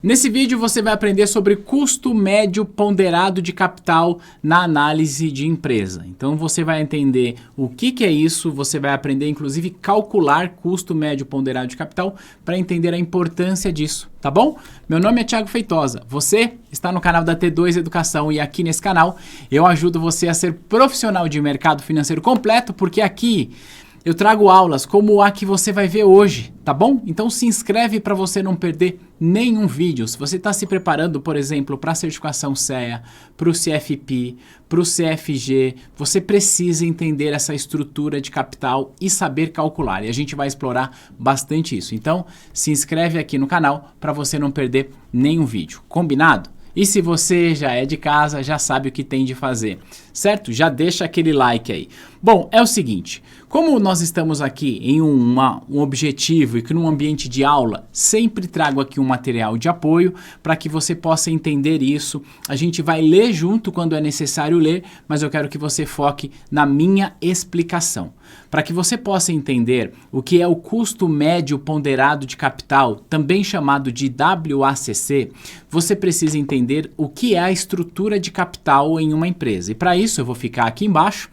Nesse vídeo você vai aprender sobre custo médio ponderado de capital na análise de empresa. Então você vai entender o que é isso, você vai aprender inclusive calcular custo médio ponderado de capital para entender a importância disso, tá bom? Meu nome é Thiago Feitosa, você está no canal da T2 Educação e aqui nesse canal eu ajudo você a ser profissional de mercado financeiro completo, porque aqui eu trago aulas como a que você vai ver hoje, tá bom? Então se inscreve para você não perder nenhum vídeo. Se você está se preparando, por exemplo, para a certificação CEA, para o CFP, para o CFG, você precisa entender essa estrutura de capital e saber calcular. E a gente vai explorar bastante isso. Então se inscreve aqui no canal para você não perder nenhum vídeo. Combinado? E se você já é de casa, já sabe o que tem de fazer, certo? Já deixa aquele like aí. Bom, é o seguinte, como nós estamos aqui em um objetivo e que num ambiente de aula, sempre trago aqui um material de apoio para que você possa entender isso. A gente vai ler junto quando é necessário ler, mas eu quero que você foque na minha explicação. Para que você possa entender o que é o custo médio ponderado de capital, também chamado de WACC, você precisa entender o que é a estrutura de capital em uma empresa. E para isso eu vou ficar aqui embaixo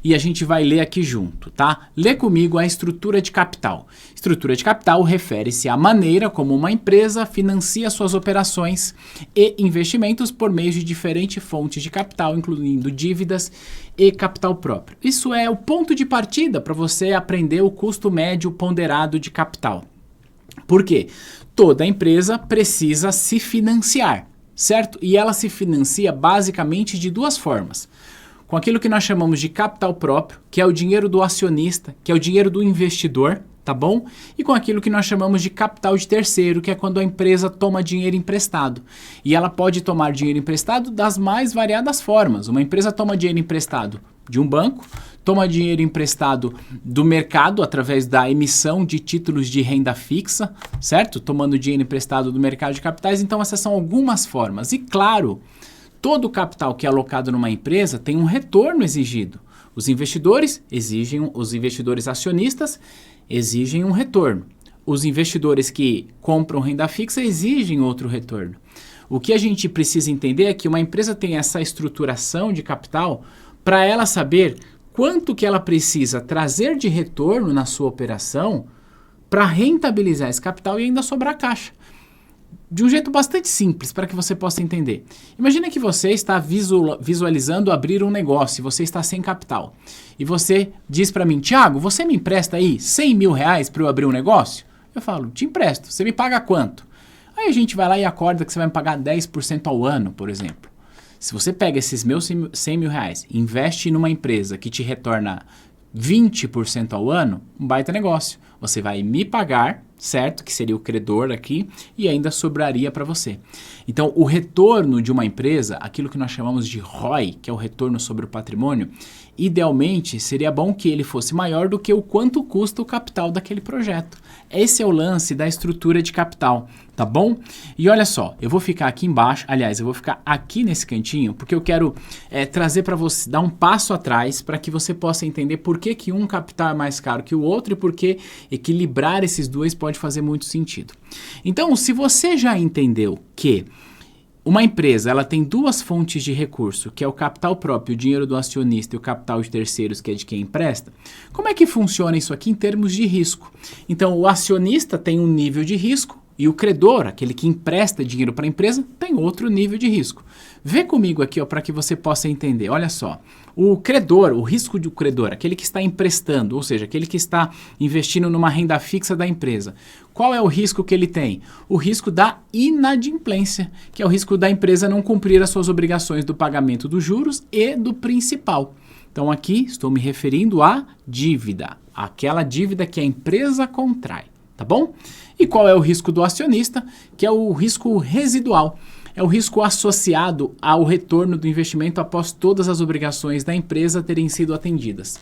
e a gente vai ler aqui junto, tá? Lê comigo a estrutura de capital. Estrutura de capital refere-se à maneira como uma empresa financia suas operações e investimentos por meio de diferentes fontes de capital, incluindo dívidas e capital próprio. Isso é o ponto de partida para você aprender o custo médio ponderado de capital. Por quê? Toda empresa precisa se financiar, certo? E ela se financia basicamente de duas formas. Com aquilo que nós chamamos de capital próprio, que é o dinheiro do acionista, que é o dinheiro do investidor, tá bom? E com aquilo que nós chamamos de capital de terceiro, que é quando a empresa toma dinheiro emprestado. E ela pode tomar dinheiro emprestado das mais variadas formas. Uma empresa toma dinheiro emprestado de um banco, toma dinheiro emprestado do mercado através da emissão de títulos de renda fixa, certo? Tomando dinheiro emprestado do mercado de capitais. Então essas são algumas formas. E claro, todo o capital que é alocado numa empresa tem um retorno exigido. Os investidores acionistas exigem um retorno. Os investidores que compram renda fixa exigem outro retorno. O que a gente precisa entender é que uma empresa tem essa estruturação de capital para ela saber quanto que ela precisa trazer de retorno na sua operação para rentabilizar esse capital e ainda sobrar caixa. De um jeito bastante simples para que você possa entender. Imagina que você está visualizando abrir um negócio e você está sem capital. E você diz para mim, Thiago, você me empresta aí 100 mil reais para eu abrir um negócio? Eu falo, te empresto. Você me paga quanto? Aí a gente vai lá e acorda que você vai me pagar 10% ao ano, por exemplo. Se você pega esses meus 100 mil reais e investe numa empresa que te retorna 20% ao ano, um baita negócio. Você vai me pagar, certo? Que seria o credor aqui, e ainda sobraria para você. Então, o retorno de uma empresa, aquilo que nós chamamos de ROI, que é o retorno sobre o patrimônio, idealmente seria bom que ele fosse maior do que o quanto custa o capital daquele projeto. Esse é o lance da estrutura de capital, tá bom? E olha só, eu vou ficar aqui embaixo, aliás, eu vou ficar aqui nesse cantinho, porque eu quero trazer para você, dar um passo atrás para que você possa entender por que um capital é mais caro que o outro e por que equilibrar esses dois pode fazer muito sentido. Então, se você já entendeu que uma empresa ela tem duas fontes de recurso, que é o capital próprio, o dinheiro do acionista e o capital de terceiros, que é de quem empresta, como é que funciona isso aqui em termos de risco? Então, o acionista tem um nível de risco e o credor, aquele que empresta dinheiro para a empresa, tem outro nível de risco. Vê comigo aqui para que você possa entender. Olha só, o credor, o risco do credor, aquele que está emprestando, ou seja, aquele que está investindo numa renda fixa da empresa. Qual é o risco que ele tem? O risco da inadimplência, que é o risco da empresa não cumprir as suas obrigações do pagamento dos juros e do principal. Então aqui estou me referindo à dívida, aquela dívida que a empresa contrai, tá bom? E qual é o risco do acionista? Que é o risco residual. É o risco associado ao retorno do investimento após todas as obrigações da empresa terem sido atendidas.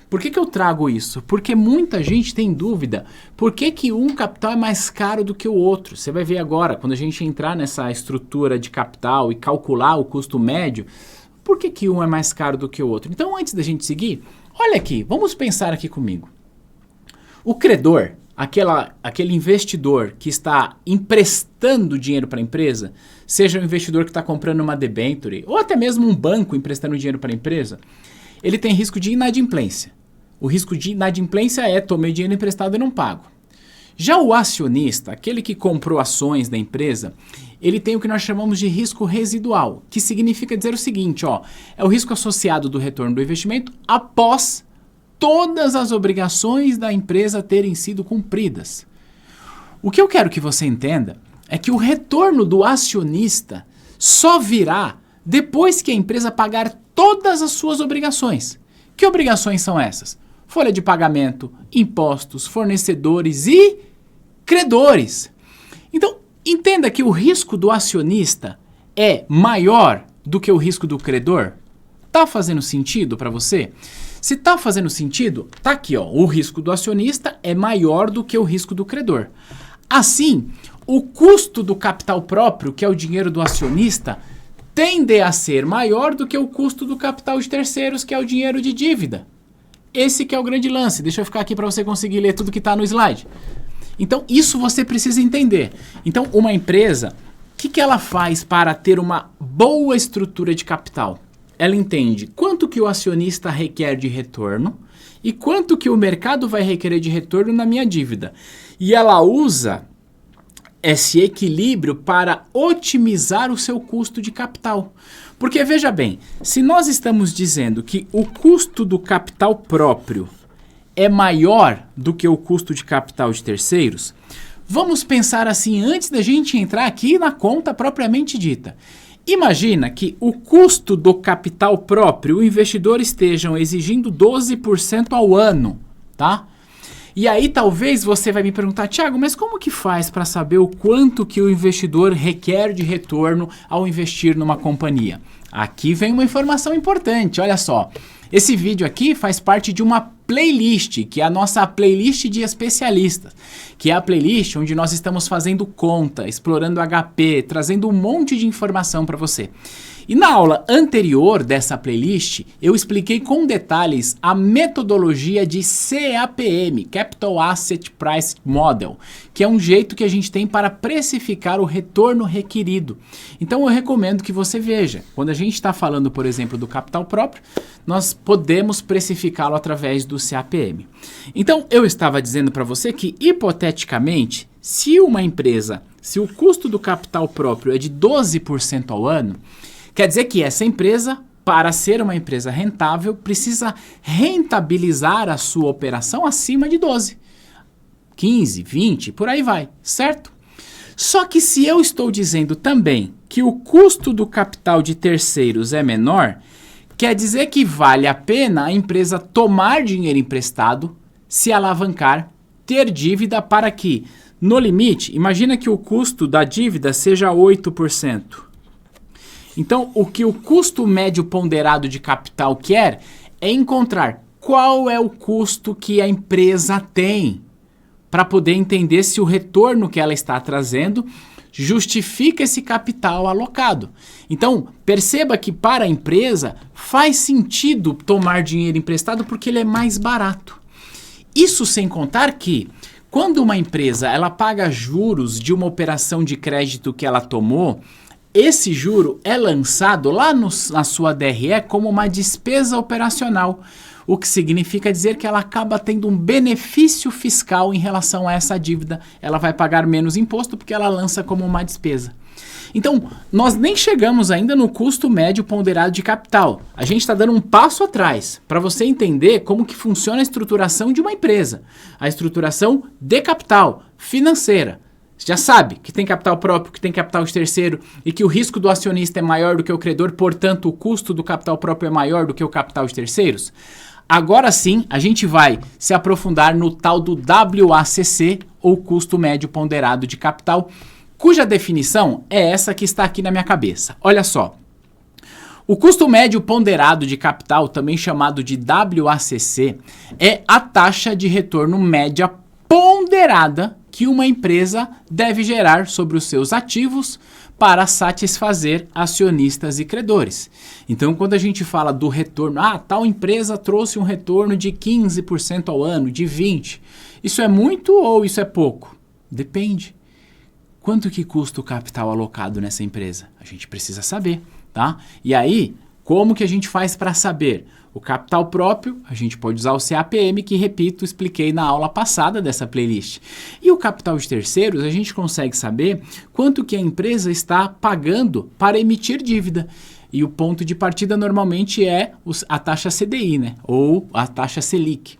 Por que eu trago isso? Porque muita gente tem dúvida por que um capital é mais caro do que o outro. Você vai ver agora, quando a gente entrar nessa estrutura de capital e calcular o custo médio, por que um é mais caro do que o outro? Então, antes da gente seguir, olha aqui, vamos pensar aqui comigo. O credor, aquele investidor que está emprestando dinheiro para a empresa, seja um investidor que está comprando uma debenture, ou até mesmo um banco emprestando dinheiro para a empresa, ele tem risco de inadimplência. O risco de inadimplência é: tomei dinheiro emprestado e não pago. Já o acionista, aquele que comprou ações da empresa, ele tem o que nós chamamos de risco residual, que significa dizer o seguinte, é o risco associado do retorno do investimento após todas as obrigações da empresa terem sido cumpridas. O que eu quero que você entenda é que o retorno do acionista só virá depois que a empresa pagar todas as suas obrigações. Que obrigações são essas? Folha de pagamento, impostos, fornecedores e credores. Então, entenda que o risco do acionista é maior do que o risco do credor. Tá fazendo sentido para você? Se tá fazendo sentido, tá aqui, o risco do acionista é maior do que o risco do credor. Assim, o custo do capital próprio, que é o dinheiro do acionista, tende a ser maior do que o custo do capital de terceiros, que é o dinheiro de dívida. Esse que é o grande lance. Deixa eu ficar aqui para você conseguir ler tudo que está no slide. Então, isso você precisa entender. Então, uma empresa, o que ela faz para ter uma boa estrutura de capital? Ela entende quanto que o acionista requer de retorno e quanto que o mercado vai requerer de retorno na minha dívida. E ela usa esse equilíbrio para otimizar o seu custo de capital. Porque veja bem, se nós estamos dizendo que o custo do capital próprio é maior do que o custo de capital de terceiros, vamos pensar assim antes da gente entrar aqui na conta propriamente dita. Imagina que o custo do capital próprio, o investidor estejam exigindo 12% ao ano, tá? E aí talvez você vai me perguntar, Thiago, mas como que faz para saber o quanto que o investidor requer de retorno ao investir numa companhia? Aqui vem uma informação importante, olha só. Esse vídeo aqui faz parte de uma playlist, que é a nossa playlist de especialistas, que é a playlist onde nós estamos fazendo conta, explorando HP, trazendo um monte de informação para você. E na aula anterior dessa playlist, eu expliquei com detalhes a metodologia de CAPM, Capital Asset Price Model, que é um jeito que a gente tem para precificar o retorno requerido. Então eu recomendo que você veja. Quando a gente está falando, por exemplo, do capital próprio, nós podemos precificá-lo através do CAPM. Então eu estava dizendo para você que, hipoteticamente, se uma empresa, se o custo do capital próprio é de 12% ao ano, quer dizer que essa empresa, para ser uma empresa rentável, precisa rentabilizar a sua operação acima de 12, 15, 20, por aí vai, certo? Só que se eu estou dizendo também que o custo do capital de terceiros é menor, quer dizer que vale a pena a empresa tomar dinheiro emprestado, se alavancar, ter dívida para que, no limite, imagina que o custo da dívida seja 8%. Então, o que o custo médio ponderado de capital quer é encontrar qual é o custo que a empresa tem para poder entender se o retorno que ela está trazendo justifica esse capital alocado. Então, perceba que para a empresa faz sentido tomar dinheiro emprestado porque ele é mais barato. Isso sem contar que, quando uma empresa ela paga juros de uma operação de crédito que ela tomou, esse juro é lançado lá na sua DRE como uma despesa operacional, o que significa dizer que ela acaba tendo um benefício fiscal em relação a essa dívida. Ela vai pagar menos imposto porque ela lança como uma despesa. Então, nós nem chegamos ainda no custo médio ponderado de capital. A gente está dando um passo atrás para você entender como que funciona a estruturação de uma empresa. A estruturação de capital financeira. Você já sabe que tem capital próprio, que tem capital de terceiro e que o risco do acionista é maior do que o credor, portanto o custo do capital próprio é maior do que o capital de terceiros? Agora sim, a gente vai se aprofundar no tal do WACC, ou custo médio ponderado de capital, cuja definição é essa que está aqui na minha cabeça. Olha só. O custo médio ponderado de capital, também chamado de WACC, é a taxa de retorno média ponderada que uma empresa deve gerar sobre os seus ativos para satisfazer acionistas e credores. Então, quando a gente fala do retorno, tal empresa trouxe um retorno de 15% ao ano, de 20%. Isso é muito ou isso é pouco? Depende. Quanto que custa o capital alocado nessa empresa? A gente precisa saber, tá? E aí, como que a gente faz para saber? O capital próprio, a gente pode usar o CAPM, que, repito, expliquei na aula passada dessa playlist. E o capital de terceiros, a gente consegue saber quanto que a empresa está pagando para emitir dívida. E o ponto de partida normalmente é a taxa CDI, né? Ou a taxa Selic.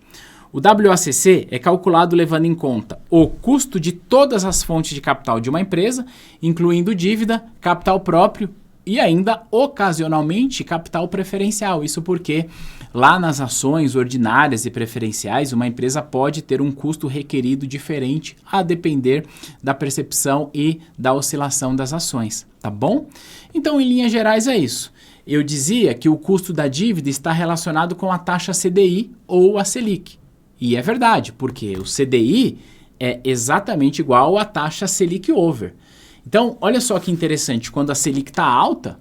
O WACC é calculado levando em conta o custo de todas as fontes de capital de uma empresa, incluindo dívida, capital próprio, e ainda, ocasionalmente, capital preferencial. Isso porque lá nas ações ordinárias e preferenciais, uma empresa pode ter um custo requerido diferente a depender da percepção e da oscilação das ações, tá bom? Então, em linhas gerais, é isso. Eu dizia que o custo da dívida está relacionado com a taxa CDI ou a Selic. E é verdade, porque o CDI é exatamente igual à taxa Selic over. Então, olha só que interessante, quando a Selic está alta,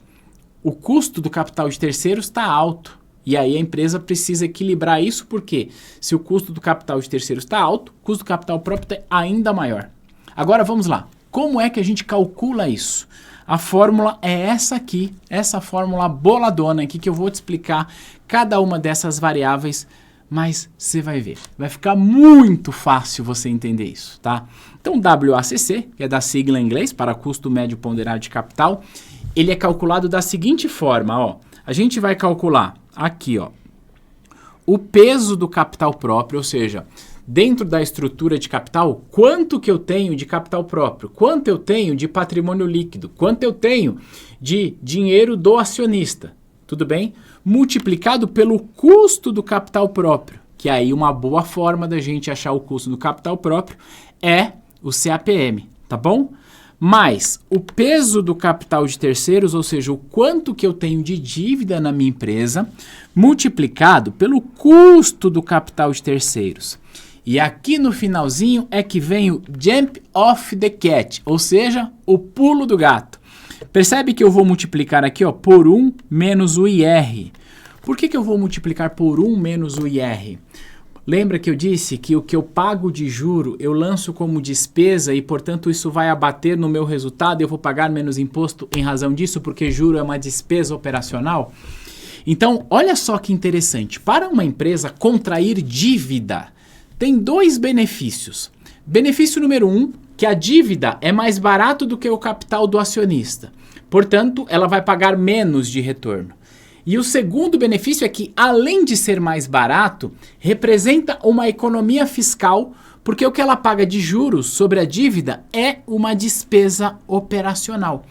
o custo do capital de terceiros está alto. E aí a empresa precisa equilibrar isso, porque se o custo do capital de terceiros está alto, o custo do capital próprio é ainda maior. Agora vamos lá, como é que a gente calcula isso? A fórmula é essa aqui, essa fórmula boladona aqui, que eu vou te explicar cada uma dessas variáveis, mas você vai ver, vai ficar muito fácil você entender isso, tá? Então, WACC, que é da sigla em inglês, para custo médio ponderado de capital, ele é calculado da seguinte forma, ó. A gente vai calcular aqui, ó, o peso do capital próprio, ou seja, dentro da estrutura de capital, quanto que eu tenho de capital próprio, quanto eu tenho de patrimônio líquido, quanto eu tenho de dinheiro do acionista, tudo bem? Multiplicado pelo custo do capital próprio, que aí uma boa forma da gente achar o custo do capital próprio é o CAPM, tá bom? Mais o peso do capital de terceiros, ou seja, o quanto que eu tenho de dívida na minha empresa, multiplicado pelo custo do capital de terceiros. E aqui no finalzinho é que vem o jump off the cat, ou seja, o pulo do gato. Percebe que eu vou multiplicar aqui, ó, por 1 menos o IR. Por que eu vou multiplicar por 1 menos o IR? Lembra que eu disse que o que eu pago de juro eu lanço como despesa e, portanto, isso vai abater no meu resultado e eu vou pagar menos imposto em razão disso, porque juro é uma despesa operacional? Então, olha só que interessante. Para uma empresa contrair dívida, tem dois benefícios. Benefício número 1, que a dívida é mais barato do que o capital do acionista. Portanto, ela vai pagar menos de retorno. E o segundo benefício é que, além de ser mais barato, representa uma economia fiscal, porque o que ela paga de juros sobre a dívida é uma despesa operacional.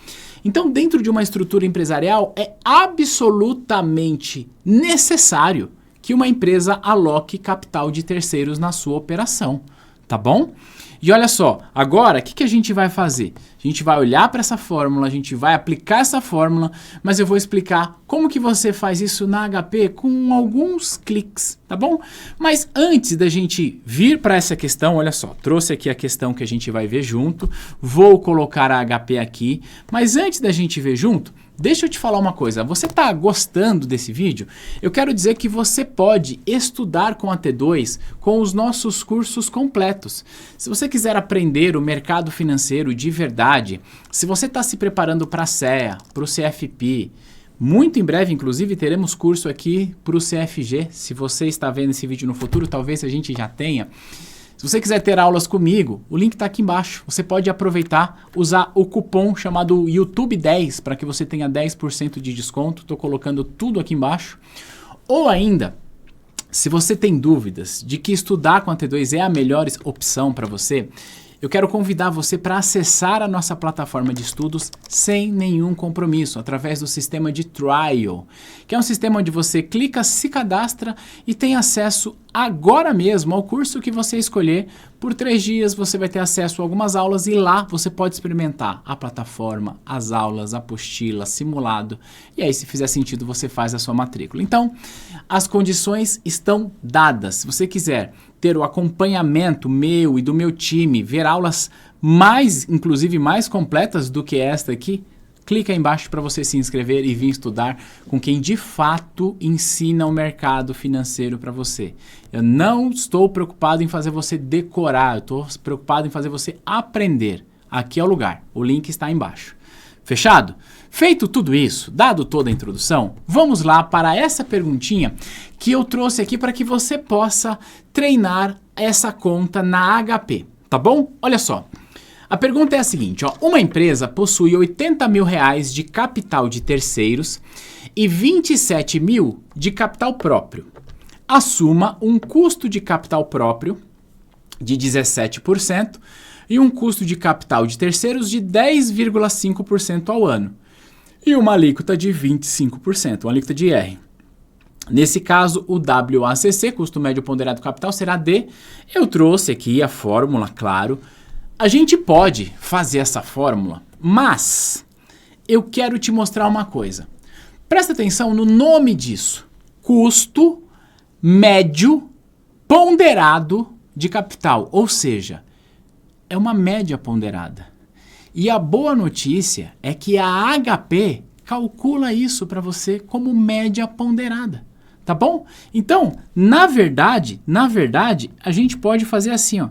Então, dentro de uma estrutura empresarial, é absolutamente necessário que uma empresa aloque capital de terceiros na sua operação, tá bom? E olha só, agora o que a gente vai fazer? A gente vai olhar para essa fórmula, a gente vai aplicar essa fórmula, mas eu vou explicar como que você faz isso na HP com alguns cliques, tá bom? Mas antes da gente vir para essa questão, olha só, trouxe aqui a questão que a gente vai ver junto, vou colocar a HP aqui, mas antes da gente ver junto, deixa eu te falar uma coisa, você está gostando desse vídeo? Eu quero dizer que você pode estudar com a T2 com os nossos cursos completos. Se você quiser aprender o mercado financeiro de verdade, se você está se preparando para a CEA, para o CFP, muito em breve, inclusive, teremos curso aqui para o CFG. Se você está vendo esse vídeo no futuro, talvez a gente já tenha. Se você quiser ter aulas comigo, o link está aqui embaixo. Você pode aproveitar, usar o cupom chamado YouTube10 para que você tenha 10% de desconto. Estou colocando tudo aqui embaixo. Ou ainda, se você tem dúvidas de que estudar com a T2 é a melhor opção para você, eu quero convidar você para acessar a nossa plataforma de estudos sem nenhum compromisso, através do sistema de Trial, que é um sistema onde você clica, se cadastra e tem acesso agora mesmo ao curso que você escolher Por 3 dias você vai ter acesso a algumas aulas e lá você pode experimentar a plataforma, as aulas, a apostila, simulado. E aí, se fizer sentido, você faz a sua matrícula. Então, as condições estão dadas. Se você quiser ter o acompanhamento meu e do meu time, ver aulas inclusive mais completas do que esta aqui, clica aí embaixo para você se inscrever e vir estudar com quem de fato ensina o mercado financeiro para você. Eu não estou preocupado em fazer você decorar, eu estou preocupado em fazer você aprender. Aqui é o lugar, o link está aí embaixo. Fechado? Feito tudo isso, dado toda a introdução, vamos lá para essa perguntinha que eu trouxe aqui para que você possa treinar essa conta na HP, tá bom? Olha só. A pergunta é a seguinte, ó, uma empresa possui R$80 mil de capital de terceiros e 27 mil de capital próprio. Assuma um custo de capital próprio de 17% e um custo de capital de terceiros de 10,5% ao ano e uma alíquota de 25%, uma alíquota de IR. Nesse caso, o WACC, custo médio ponderado do capital, será D. Eu trouxe aqui a fórmula, claro. A gente pode fazer essa fórmula, mas eu quero te mostrar uma coisa. Presta atenção no nome disso. Custo médio ponderado de capital, ou seja, é uma média ponderada. E a boa notícia é que a HP calcula isso para você como média ponderada, tá bom? Então, na verdade, a gente pode fazer assim, ó.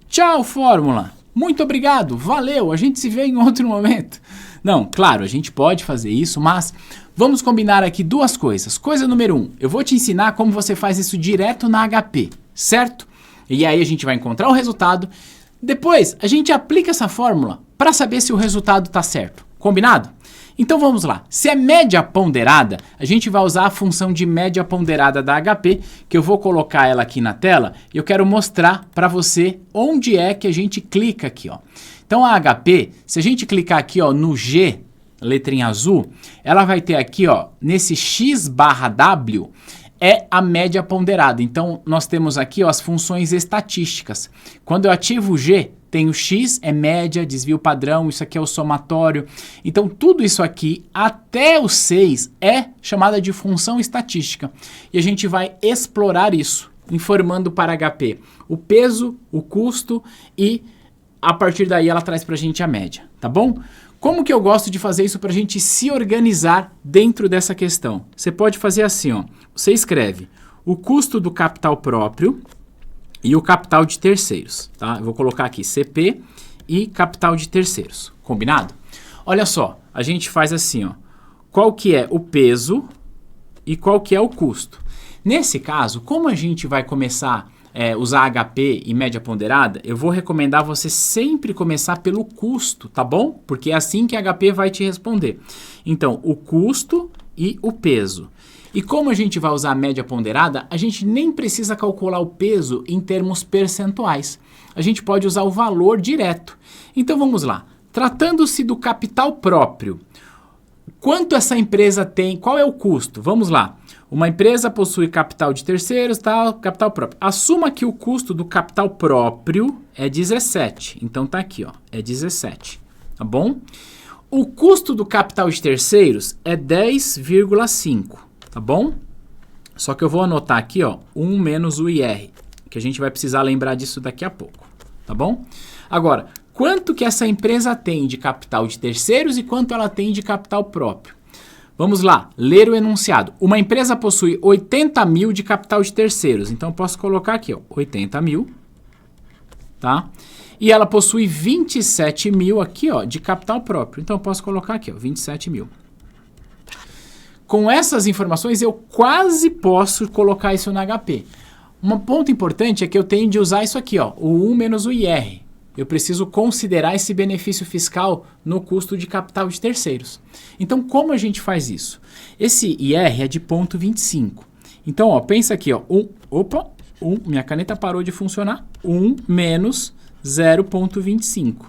Tchau, fórmula. Muito obrigado, valeu, a gente se vê em outro momento. Não, claro, a gente pode fazer isso, mas vamos combinar aqui duas coisas. Coisa número 1, eu vou te ensinar como você faz isso direto na HP, certo? E aí a gente vai encontrar o resultado. Depois, a gente aplica essa fórmula para saber se o resultado está certo. Combinado? Então vamos lá. Se é média ponderada, a gente vai usar a função de média ponderada da HP, que eu vou colocar ela aqui na tela e eu quero mostrar para você onde é que a gente clica aqui, ó. Então a HP, se a gente clicar aqui, ó, no G, letrinha azul, ela vai ter aqui, ó, nesse X/W, é a média ponderada. Então nós temos aqui, ó, as funções estatísticas. Quando eu ativo o G, tem o X, é média, desvio padrão, isso aqui é o somatório. Então, tudo isso aqui, até o 6, é chamada de função estatística. E a gente vai explorar isso, informando para HP o peso, o custo e, a partir daí, ela traz para a gente a média, tá bom? Como que eu gosto de fazer isso para a gente se organizar dentro dessa questão? Você pode fazer assim, ó. Você escreve o custo do capital próprio e o capital de terceiros, tá? Eu vou colocar aqui CP e capital de terceiros, combinado? Olha só, a gente faz assim, ó. Qual que é o peso e qual que é o custo? Nesse caso, como a gente vai começar a usar HP e média ponderada, eu vou recomendar você sempre começar pelo custo, tá bom? Porque é assim que a HP vai te responder. Então, o custo e o peso. E como a gente vai usar a média ponderada, a gente nem precisa calcular o peso em termos percentuais. A gente pode usar o valor direto. Então vamos lá. Tratando-se do capital próprio, quanto essa empresa tem? Qual é o custo? Vamos lá. Uma empresa possui capital de terceiros, tal, capital próprio. Assuma que o custo do capital próprio é 17. Então tá aqui, ó, é 17, tá bom? O custo do capital de terceiros é 10,5. Tá bom? Só que eu vou anotar aqui, ó, 1 menos o IR, que a gente vai precisar lembrar disso daqui a pouco, tá bom? Agora, quanto que essa empresa tem de capital de terceiros e quanto ela tem de capital próprio? Vamos lá, ler o enunciado. Uma empresa possui 80 mil de capital de terceiros, então eu posso colocar aqui, ó, 80 mil, tá? E ela possui 27 mil aqui, ó, de capital próprio, então eu posso colocar aqui, ó, 27 mil. Com essas informações, eu quase posso colocar isso na HP. Um ponto importante é que eu tenho de usar isso aqui, ó, o 1 menos o IR. Eu preciso considerar esse benefício fiscal no custo de capital de terceiros. Então, como a gente faz isso? Esse IR é de 0,25. Então, ó, pensa aqui, ó, minha caneta parou de funcionar, 1 menos 0,25,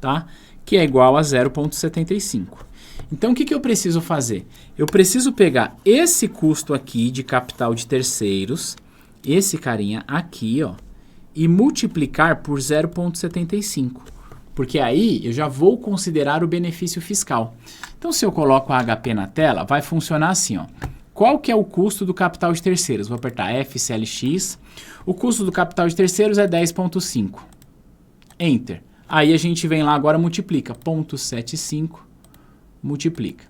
tá? Que é igual a 0,75. Então, o que eu preciso fazer? Eu preciso pegar esse custo aqui de capital de terceiros, esse carinha aqui, ó, e multiplicar por 0,75. Porque aí eu já vou considerar o benefício fiscal. Então, se eu coloco a HP na tela, vai funcionar assim, ó. Qual que é o custo do capital de terceiros? Vou apertar FCLX. O custo do capital de terceiros é 10,5. Enter. Aí a gente vem lá agora, multiplica. 0,75, multiplica.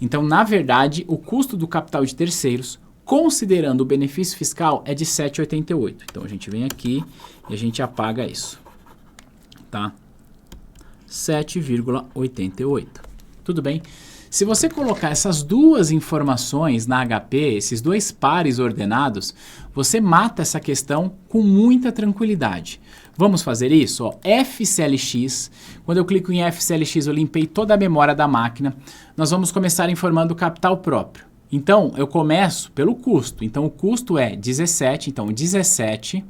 Então, na verdade, o custo do capital de terceiros, considerando o benefício fiscal, é de 7,88. Então, a gente vem aqui e a gente apaga isso. Tá? 7,88. Tudo bem? Se você colocar essas duas informações na HP, esses dois pares ordenados, você mata essa questão com muita tranquilidade. Vamos fazer isso? Ó, FCLX. Quando eu clico em FCLX, eu limpei toda a memória da máquina. Nós vamos começar informando o capital próprio. Então, eu começo pelo custo. Então, o custo é 17. Então, 17.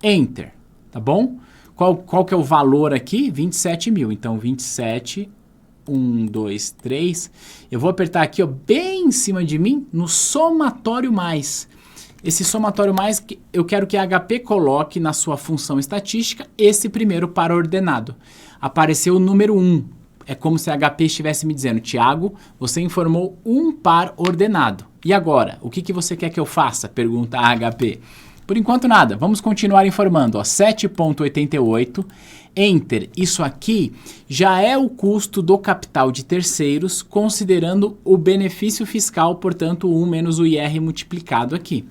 Enter. Tá bom? Qual que é o valor aqui? 27 mil. Então, 27, 1, 2, 3. Eu vou apertar aqui, ó, bem em cima de mim, no somatório mais. Esse somatório mais, eu quero que a HP coloque na sua função estatística esse primeiro par ordenado. Apareceu o número 1. É como se a HP estivesse me dizendo, Tiago, você informou um par ordenado. E agora, o que você quer que eu faça? Pergunta a HP. Por enquanto nada, vamos continuar informando, ó, 7,88, Enter. Isso aqui já é o custo do capital de terceiros, considerando o benefício fiscal, portanto, 1 menos o IR multiplicado aqui,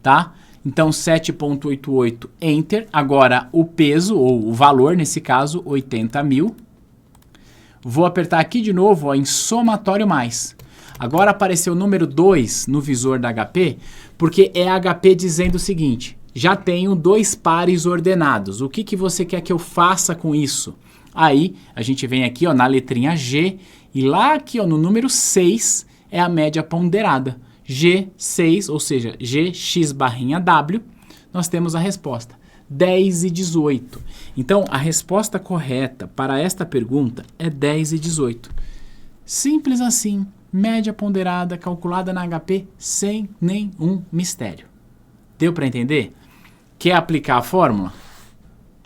tá? Então, 7,88, Enter. Agora, o peso, ou o valor, nesse caso, 80 mil. Vou apertar aqui de novo, ó, em somatório mais. Agora apareceu o número 2 no visor da HP, porque é a HP dizendo o seguinte, já tenho dois pares ordenados, o que você quer que eu faça com isso? Aí a gente vem aqui, ó, na letrinha G, e lá aqui, ó, no número 6 é a média ponderada. G6, ou seja, GX/W, nós temos a resposta, 10 e 18. Então, a resposta correta para esta pergunta é 10 e 18. Simples assim. Média ponderada calculada na HP sem nenhum mistério. Deu para entender? Quer aplicar a fórmula?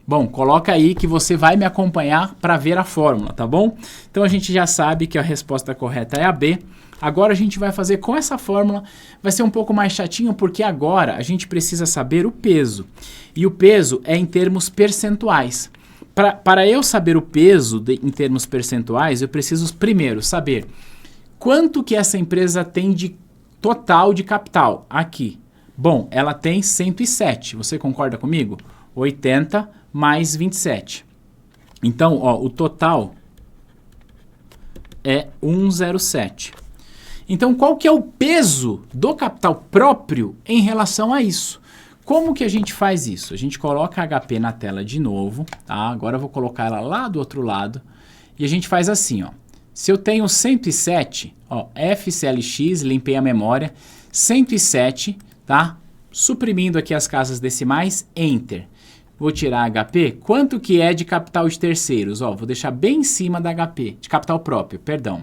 Bom, coloca aí que você vai me acompanhar para ver a fórmula, tá bom? Então a gente já sabe que a resposta correta é a B. Agora a gente vai fazer com essa fórmula, vai ser um pouco mais chatinho porque agora a gente precisa saber o peso. E o peso é em termos percentuais. Para eu saber o peso em termos percentuais, eu preciso primeiro saber quanto que essa empresa tem de total de capital aqui. Bom, ela tem 107, você concorda comigo? 80 mais 27. Então, ó, o total é 107. Então, qual que é o peso do capital próprio em relação a isso? Como que a gente faz isso? A gente coloca a HP na tela de novo, tá? Agora eu vou colocar ela lá do outro lado. E a gente faz assim, ó. Se eu tenho 107, ó, FCLX, limpei a memória, 107, tá? Suprimindo aqui as casas decimais, Enter. Vou tirar HP. Quanto que é de capital de terceiros? Ó, vou deixar bem em cima da HP, de capital próprio, perdão.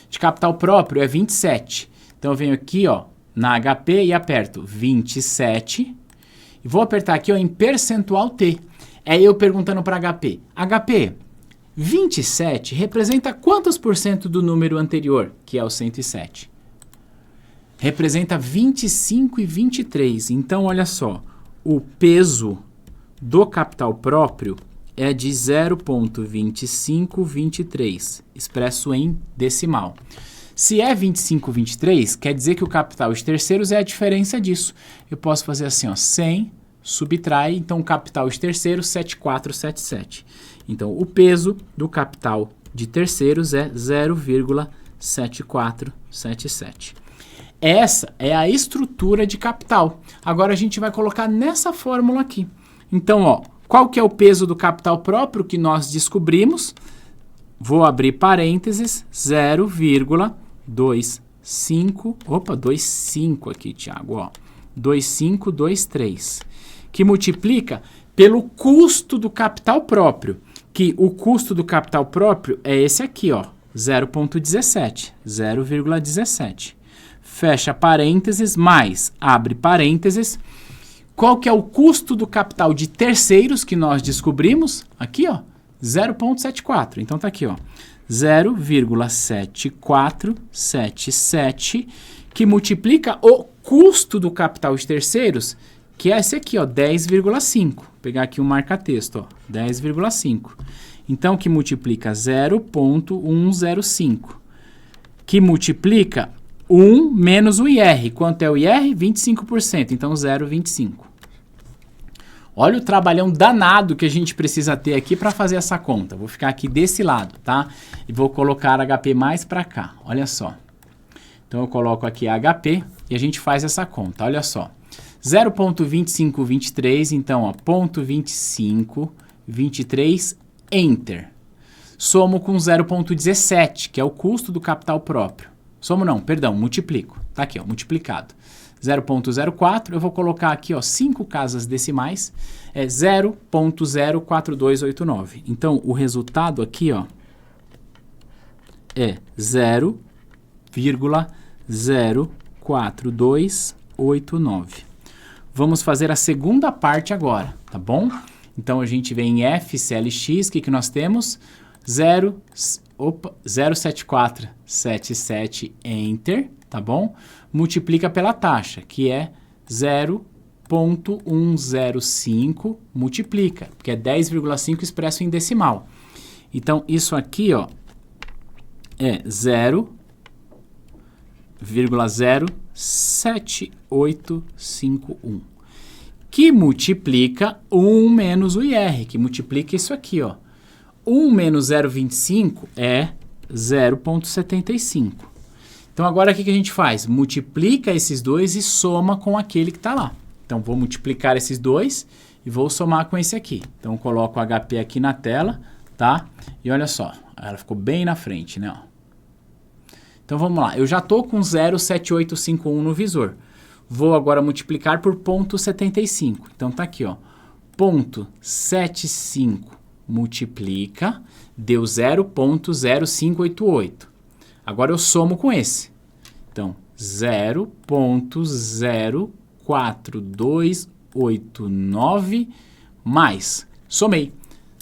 De capital próprio é 27. Então eu venho aqui, ó, na HP e aperto 27. E vou apertar aqui, ó, em percentual T. É eu perguntando para HP. HP, 27 representa quantos por cento do número anterior, que é o 107? Representa 25,23. Então, olha só, o peso do capital próprio é de 0,2523, expresso em decimal. Se é 25,23, quer dizer que o capital de terceiros é a diferença disso. Eu posso fazer assim, ó, 100, subtrai, então o capital de terceiros, 7477. Então, o peso do capital de terceiros é 0,7477. Essa é a estrutura de capital. Agora a gente vai colocar nessa fórmula aqui. Então, ó, qual que é o peso do capital próprio que nós descobrimos? Vou abrir parênteses, 0,25, opa, 25 aqui, Thiago, ó, 2523, que multiplica pelo custo do capital próprio, que o custo do capital próprio é esse aqui, ó, 0,17, 0,17. Fecha parênteses, mais, abre parênteses. qual que é o custo do capital de terceiros que nós descobrimos? Aqui, ó, 0,74. Então tá aqui, ó, 0,7477, que multiplica o custo do capital de terceiros, que é esse aqui, ó, 10,5. Vou pegar aqui um marca-texto, ó, 10,5. Então, que multiplica 0,105, que multiplica 1 menos o IR. Quanto é o IR? 25%, então 0,25. Olha o trabalhão danado que a gente precisa ter aqui para fazer essa conta. Vou ficar aqui desse lado, tá? E vou colocar HP mais para cá, olha só. Então, eu coloco aqui HP e a gente faz essa conta, olha só. 0,2523, então, ó, 0,2523, Enter. Somo com 0,17, que é o custo do capital próprio. Somo não, perdão, multiplico. Tá aqui, ó, multiplicado. 0,04, eu vou colocar aqui, ó, 5 casas decimais, é 0,04289. Então, o resultado aqui, ó, é 0,04289. Vamos fazer a segunda parte agora, tá bom? Então, a gente vem em FCLX, o que nós temos? 0,7477, Enter, tá bom? Multiplica pela taxa, que é 0,105, multiplica, porque é 10,5 expresso em decimal. Então, isso aqui, ó, é 0,07851. Que multiplica 1 menos o IR, que multiplica isso aqui, ó. 1 menos 0,25 é 0,75. Então, agora o que a gente faz? Multiplica esses dois e soma com aquele que está lá. Então, vou multiplicar esses dois e vou somar com esse aqui. Então, coloco o HP aqui na tela, tá? E olha só, ela ficou bem na frente, né? Ó. Então, vamos lá. Eu já estou com 0,7851 no visor. Vou agora multiplicar por 0,75. Então, tá aqui, ó. 0,75 multiplica, deu 0,0588. Agora eu somo com esse. Então, 0,04289 mais, somei,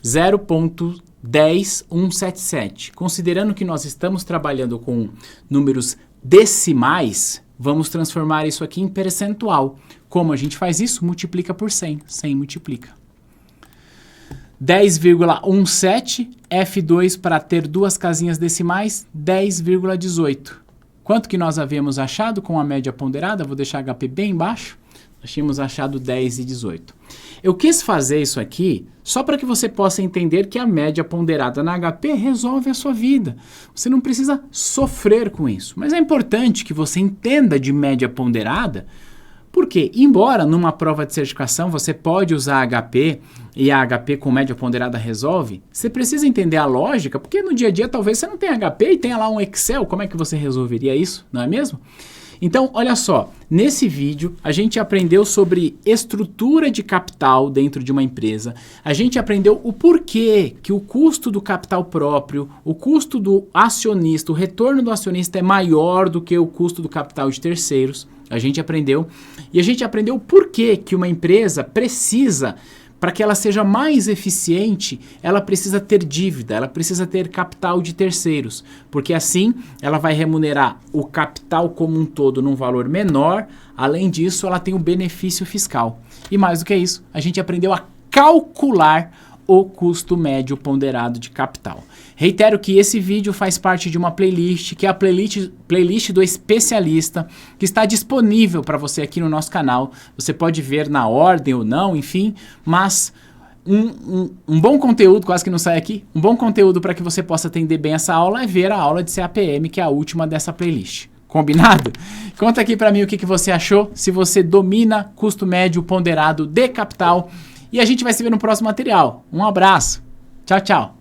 0,10177. Considerando que nós estamos trabalhando com números decimais, vamos transformar isso aqui em percentual. Como a gente faz isso? Multiplica por 100. 100 multiplica. 10,17, F2 para ter duas casinhas decimais, 10,18. Quanto que nós havíamos achado com a média ponderada? Vou deixar HP bem embaixo. Nós tínhamos achado 10 e 18. Eu quis fazer isso aqui só para que você possa entender que a média ponderada na HP resolve a sua vida. Você não precisa sofrer com isso. Mas é importante que você entenda de média ponderada, porque, embora numa prova de certificação você pode usar HP e a HP com média ponderada resolve, você precisa entender a lógica, porque no dia a dia talvez você não tenha HP e tenha lá um Excel, como é que você resolveria isso, não é mesmo? Então, olha só, nesse vídeo a gente aprendeu sobre estrutura de capital dentro de uma empresa, a gente aprendeu o porquê que o custo do capital próprio, o custo do acionista, o retorno do acionista é maior do que o custo do capital de terceiros, a gente aprendeu, e a gente aprendeu o porquê que uma empresa precisa, para que ela seja mais eficiente, ela precisa ter dívida, ela precisa ter capital de terceiros, porque assim ela vai remunerar o capital como um todo num valor menor, além disso ela tem o benefício fiscal. E mais do que isso, a gente aprendeu a calcular o custo médio ponderado de capital. Reitero que esse vídeo faz parte de uma playlist, que é a playlist do especialista, que está disponível para você aqui no nosso canal. Você pode ver na ordem ou não, enfim, mas um bom conteúdo, quase que não sai aqui, um bom conteúdo para que você possa atender bem essa aula é ver a aula de CAPM, que é a última dessa playlist. Combinado? Conta aqui para mim o que você achou, se você domina custo médio ponderado de capital. E a gente vai se ver no próximo material. Um abraço. Tchau, tchau.